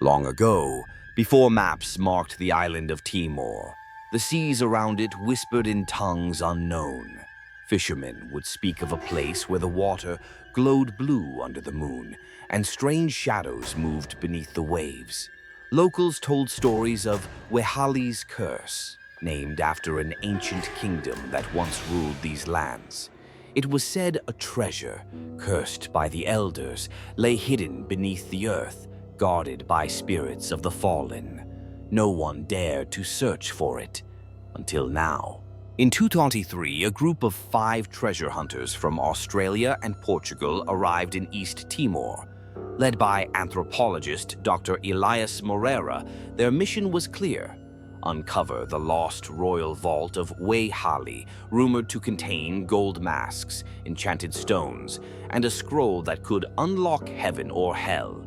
Long ago, before maps marked the island of Timor, the seas around it whispered in tongues unknown. Fishermen would speak of a place where the water glowed blue under the moon, and strange shadows moved beneath the waves. Locals told stories of Wehali's curse, named after an ancient kingdom that once ruled these lands. It was said a treasure, cursed by the elders, lay hidden beneath the earth, guarded by spirits of the fallen. No one dared to search for it, until now. In 2023, a group of 5 treasure hunters from Australia and Portugal arrived in East Timor. Led by anthropologist Dr. Elias Moreira, their mission was clear: uncover the lost royal vault of Wehali, rumored to contain gold masks, enchanted stones, and a scroll that could unlock heaven or hell.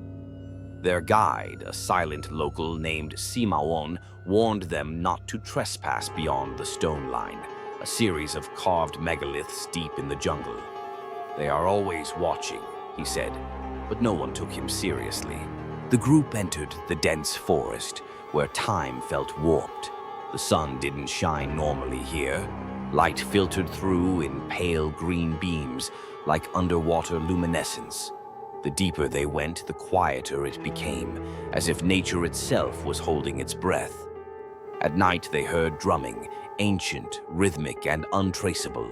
Their guide, a silent local named Simon, warned them not to trespass beyond the stone line, a series of carved megaliths deep in the jungle. "They are always watching," he said, but no one took him seriously. The group entered the dense forest, where time felt warped. The sun didn't shine normally here. Light filtered through in pale green beams, like underwater luminescence. The deeper they went, the quieter it became, as if nature itself was holding its breath. At night they heard drumming, ancient, rhythmic, and untraceable.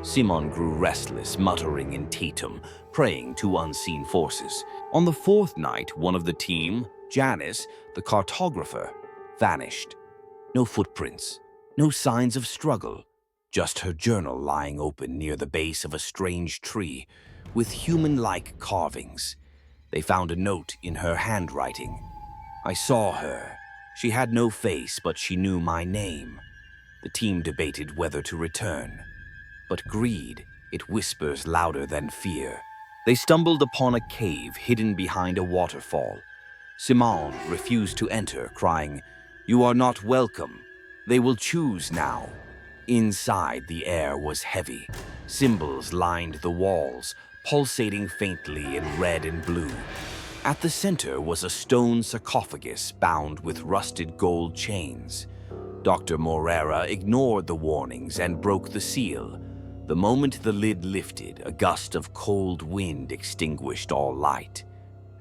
Simon grew restless, muttering in Tatum, praying to unseen forces. On the 4th night, one of the team, Janice, the cartographer, vanished. No footprints, no signs of struggle, just her journal lying open near the base of a strange tree, with human-like carvings. They found a note in her handwriting. "I saw her. She had no face, but she knew my name." The team debated whether to return. But greed, it whispers louder than fear. They stumbled upon a cave hidden behind a waterfall. Simon refused to enter, crying, "You are not welcome. They will choose now." Inside, the air was heavy. Symbols lined the walls, pulsating faintly in red and blue. At the center was a stone sarcophagus bound with rusted gold chains. Dr. Moreira ignored the warnings and broke the seal. The moment the lid lifted, a gust of cold wind extinguished all light.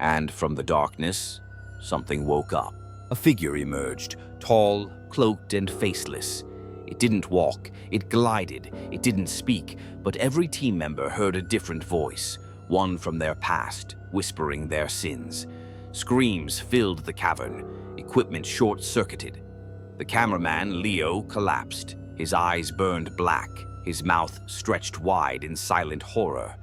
And from the darkness, something woke up. A figure emerged, tall, cloaked, and faceless. It didn't walk, it glided, it didn't speak, but every team member heard a different voice, one from their past, whispering their sins. Screams filled the cavern, equipment short-circuited. The cameraman, Leo, collapsed. His eyes burned black, his mouth stretched wide in silent horror.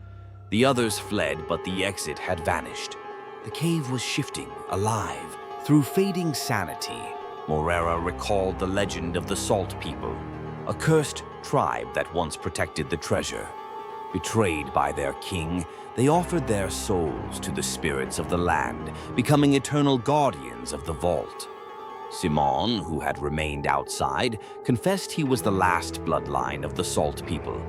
The others fled, but the exit had vanished. The cave was shifting, alive. Through fading sanity, Moreira recalled the legend of the Salt People, a cursed tribe that once protected the treasure. Betrayed by their king, they offered their souls to the spirits of the land, becoming eternal guardians of the vault. Simon, who had remained outside, confessed he was the last bloodline of the Salt People.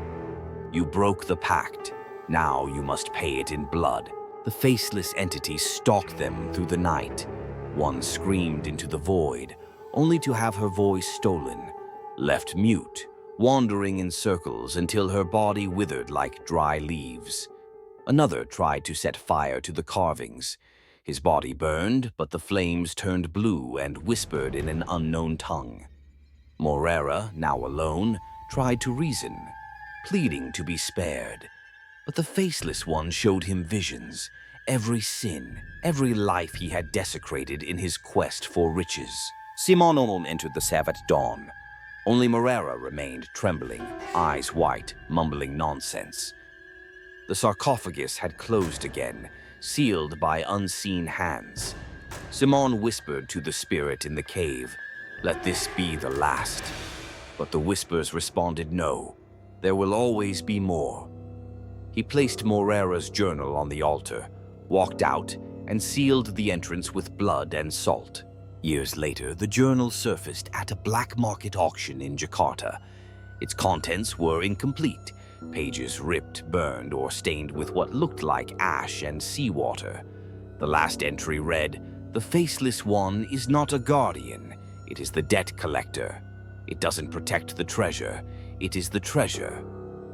"You broke the pact. Now you must pay it in blood." The faceless entity stalked them through the night. One screamed into the void, only to have her voice stolen, left mute, wandering in circles until her body withered like dry leaves. Another tried to set fire to the carvings. His body burned, but the flames turned blue and whispered in an unknown tongue. Moreira, now alone, tried to reason, pleading to be spared. But the faceless one showed him visions, every sin, every life he had desecrated in his quest for riches. Simon entered the cave at dawn. Only Moreira remained trembling, eyes white, mumbling nonsense. The sarcophagus had closed again, sealed by unseen hands. Simon whispered to the spirit in the cave, "Let this be the last." But the whispers responded, "No, there will always be more." He placed Moreira's journal on the altar, walked out, and sealed the entrance with blood and salt. Years later, the journal surfaced at a black market auction in Jakarta. Its contents were incomplete, pages ripped, burned, or stained with what looked like ash and seawater. The last entry read, The Faceless One is not a guardian, it is the debt collector. It doesn't protect the treasure, it is the treasure.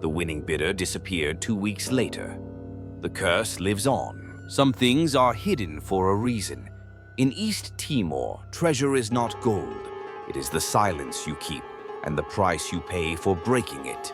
The winning bidder disappeared 2 weeks later. The curse lives on. Some things are hidden for a reason. In East Timor, treasure is not gold. It is the silence you keep and the price you pay for breaking it.